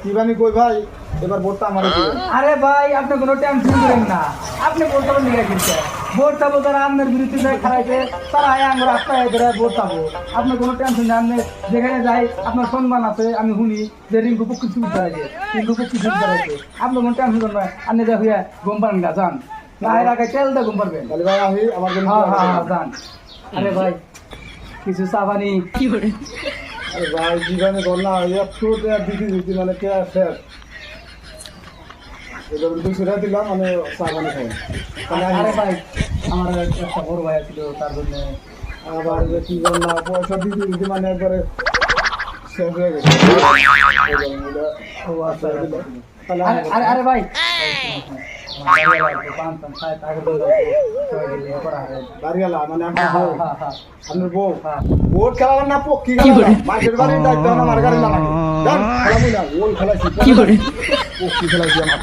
কিবানি কই ভাই এবার ভোটটা আমারে দিবেন। আরে ভাই আপনি কোনো টেনশন করেন না, আপনি ভোট পাবেন নিয়ে কিনতে ভোট পাবো, তারা আপনার বিরুদ্ধে যায় খারাইছে, তারা আমার রাস্তায় ধরে ভোট পাবো। আপনি কোনো টেনশন নেই, আপনি যেখানে যাই আপনার সম্মান আছে। আমি শুনি যে রিঙ্কু পক্ষী সুবিধা দাঁড়াইছে, রিঙ্কু পক্ষী সুবিধা দাঁড়াইছে। আপনি কোনো টেনশন করেন না, আপনি যা হইয়া ঘুম পারেন গা যান, না এর আগে তেলটা ঘুম পারবেন। তাহলে ভাই আমি আমার জন্য হ্যাঁ হ্যাঁ হ্যাঁ যান। আরে ভাই কিছু চা পানি কি করে? আরে ভাই জীবনে গন্না একটু দিদি মানে কে শেষ এবার 200 টাকা দিলাম মানে চা পানি খাই। তাহলে আরে ভাই আমার একটা বড় ভাই ছিল, তার জন্য আবার যে কি গন্না পয়সা দিদি মানে একবারে শেষ হয়ে গেছে। ও আচ্ছা তাহলে আরে আরে আরে ভাই বাড়িওয়ালা মানে আপনার বউ আপনার বউ হ্যাঁ। ভোট খেলাবার না পক্ষী খেলা মার্কেট বাড়ির দায়িত্ব আমার গাড়ি না লাগে খেলাবো না ওই খেলাইছি পক্ষী খেলাইছি আমার